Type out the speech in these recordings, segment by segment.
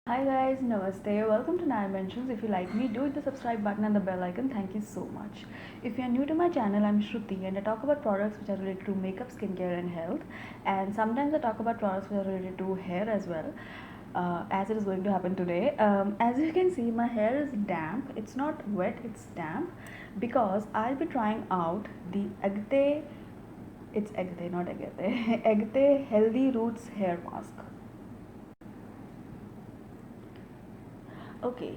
Hi guys, namaste. Welcome to Naya Mentions. If you like me, do hit the subscribe button and the bell icon. Thank you so much. If you are new to my channel, I'm Shruti and I talk about products which are related to makeup, skincare, and health. And sometimes I talk about products which are related to hair as well, as it is going to happen today. As you can see, my hair is damp. It's not wet, it's damp because I'll be trying out the Agate. It's Agate, not Agate. Agate Healthy Roots Hair Mask. Okay,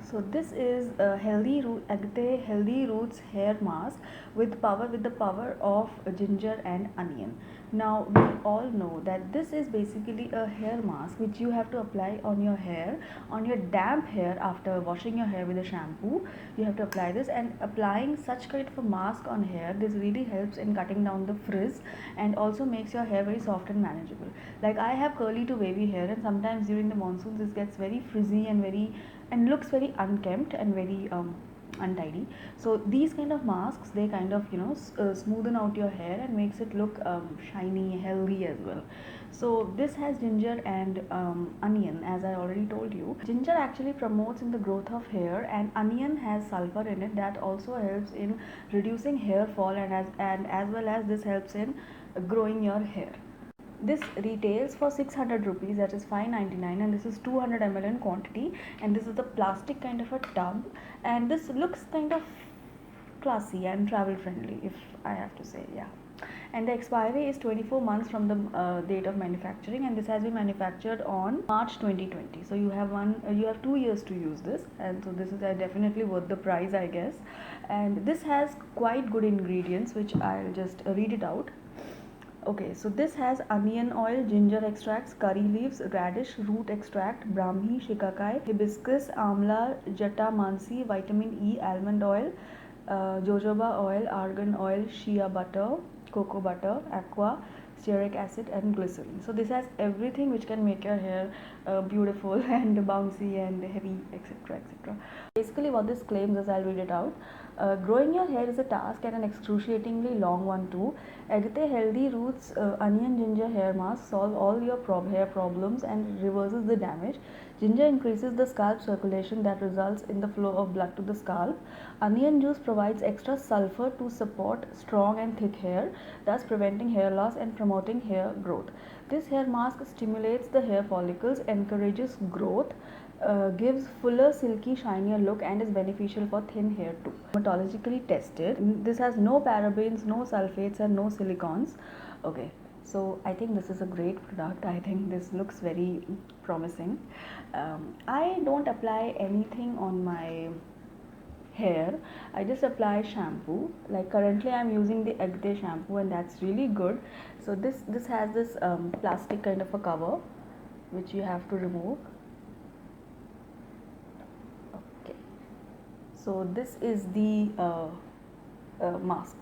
so this is a Agate Healthy Roots hair mask with the power of ginger and onion. Now we all know that this is basically a hair mask which you have to apply on your damp hair after washing your hair with a shampoo. You have to apply this, and applying such kind of a mask on hair, this really helps in cutting down the frizz and also makes your hair very soft and manageable. Like I have curly to wavy hair, and sometimes during the monsoons this gets very frizzy and looks very unkempt and very untidy. So these kind of masks, they kind of smoothen out your hair and makes it look shiny, healthy as well. So this has ginger and onion, as I already told you. Ginger actually promotes in the growth of hair, and onion has sulfur in it that also helps in reducing hair fall, and as well as this helps in growing your hair. This retails for 600 rupees, that is 599, and this is 200 ml in quantity, and this is the plastic kind of a tub, and this looks kind of classy and travel friendly, if I have to say. Yeah, and the expiry is 24 months from the date of manufacturing, and this has been manufactured on March 2020. So you have 2 years to use this, and so this is definitely worth the price, I guess. And this has quite good ingredients which I'll just read it out. Okay, so this has onion oil, ginger extracts, curry leaves, radish root extract, brahmi, shikakai, hibiscus, amla, jatamansi, vitamin E, almond oil, jojoba oil, argan oil, shea butter, cocoa butter, aqua, stearic acid, and glycerin. So this has everything which can make your hair beautiful and bouncy and heavy, etc., etc. Basically, what this claims is, I'll read it out. Growing your hair is a task and an excruciatingly long one too. Agate Healthy Roots Onion Ginger Hair Mask solve all your hair problems and reverses the damage. Ginger increases the scalp circulation that results in the flow of blood to the scalp. Onion juice provides extra sulfur to support strong and thick hair, thus preventing hair loss and promoting hair growth. This hair mask stimulates the hair follicles, encourages growth, gives fuller, silky, shinier look, and is beneficial for thin hair too. Dermatologically tested. This has no parabens, no sulfates, and no silicons. Okay, so I think this is a great product. I think this looks very promising. I don't apply anything on my hair. I just apply shampoo. Like currently I'm using the Agate shampoo, and that's really good. So this has this plastic kind of a cover which you have to remove. Okay, so this is the mask.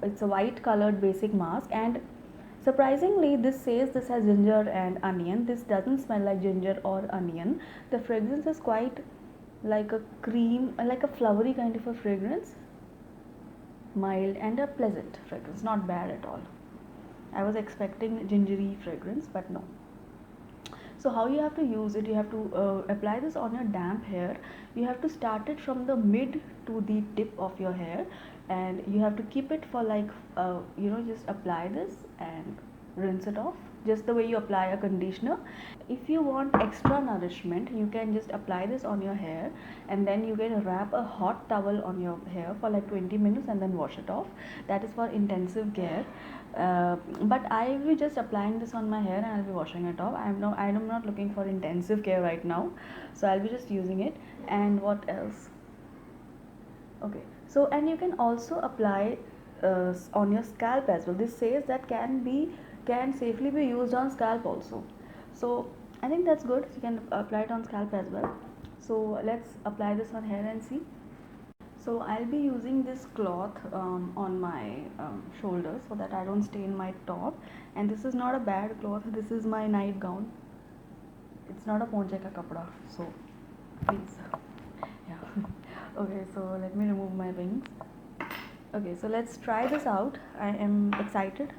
It's a white colored basic mask, and surprisingly this says this has ginger and onion. This doesn't smell like ginger or onion. The fragrance is quite like a cream, like a flowery kind of a fragrance, mild and a pleasant fragrance, not bad at all. I was expecting gingery fragrance, but no. So how you have to use it, you have to apply this on your damp hair. You have to start it from the mid to the tip of your hair, and you have to keep it for like just apply this and rinse it off just the way you apply a conditioner. If you want extra nourishment, you can just apply this on your hair, and then you can wrap a hot towel on your hair for like 20 minutes and then wash it off. That is for intensive care. But I will be just applying this on my hair and I'll be washing it off. I'm not looking for intensive care right now, so I'll be just using it. And what else? Okay, so and you can also apply on your scalp as well. This says that can safely be used on scalp also. So I think that's good. You can apply it on scalp as well. So let's apply this on hair and see. So I'll be using this cloth on my shoulders so that I don't stain my top. And this is not a bad cloth. This is my nightgown. It's not a ponche ka kapda. So please, yeah. Okay, so let me remove my wings. Okay, so let's try this out. I am excited.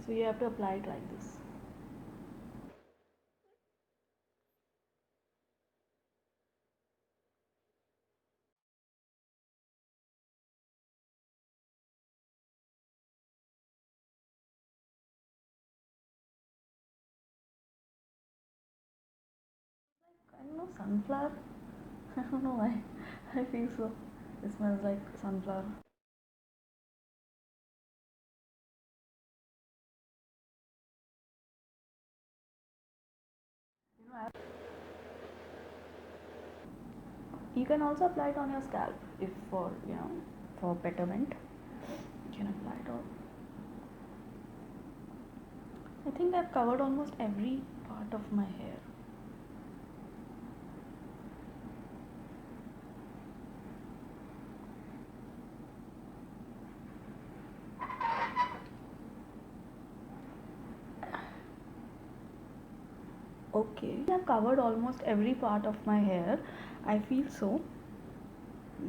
So you have to apply it like this. I don't know, sunflower. I don't know why. I feel so. It smells like sunflower. You know, you can also apply it on your scalp if for for betterment. You can apply it on. I think I've covered almost every part of my hair. Okay, I've covered almost every part of my hair. I feel so.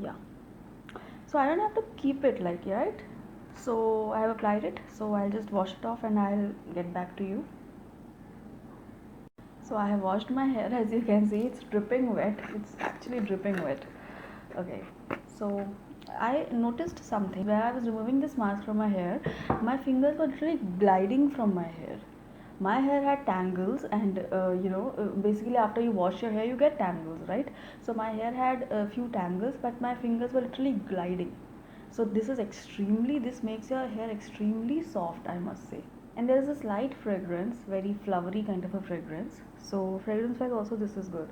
Yeah. So I don't have to keep it like, right? So I have applied it. So I'll just wash it off and I'll get back to you. So I have washed my hair. As you can see, it's dripping wet. It's actually dripping wet. Okay. So I noticed something where I was removing this mask from my hair. My fingers were literally gliding from my hair. My hair had tangles, and basically after you wash your hair, you get tangles, right? So my hair had a few tangles, but my fingers were literally gliding. So this makes your hair extremely soft, I must say. And there is a slight fragrance, very flowery kind of a fragrance. So fragrance wise also this is good.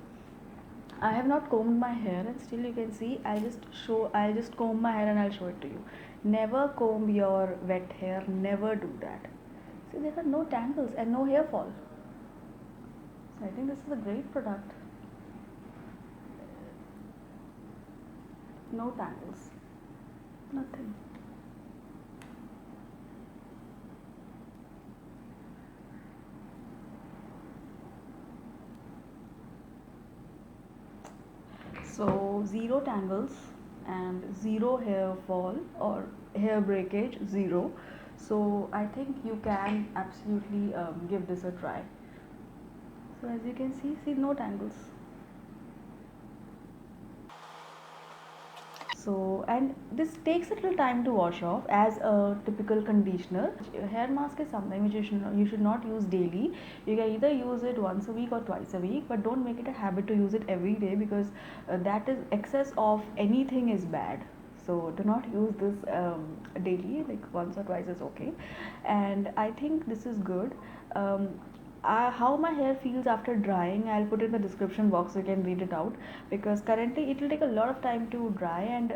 I have not combed my hair, and still you can see I'll just comb my hair and I'll show it to you. Never comb your wet hair, never do that. See, there are no tangles and no hair fall. So I think this is a great product. No tangles. Nothing. So zero tangles and zero hair fall or hair breakage, zero. So I think you can absolutely give this a try. So as you can see no tangles. So, and this takes a little time to wash off as a typical conditioner. Hair mask is something which you should not use daily. You can either use it once a week or twice a week, but don't make it a habit to use it every day, because that is excess of anything is bad. So do not use this daily, like once or twice is okay. And I think this is good. um, how my hair feels after drying, I'll put in the description box so you can read it out, because currently it will take a lot of time to dry, and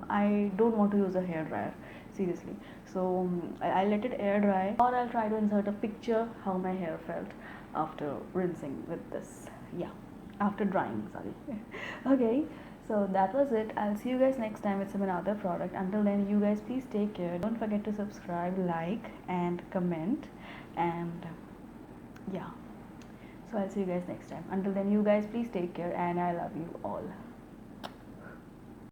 I don't want to use a hair dryer, seriously. So I'll let it air dry, or I'll try to insert a picture how my hair felt after rinsing with this. Yeah, after drying, sorry. Okay, so that was it. I'll see you guys next time with some another product. Until then, you guys please take care. Don't forget to subscribe, like, and comment. And yeah, so I'll see you guys next time. Until then, you guys please take care, and I love you all.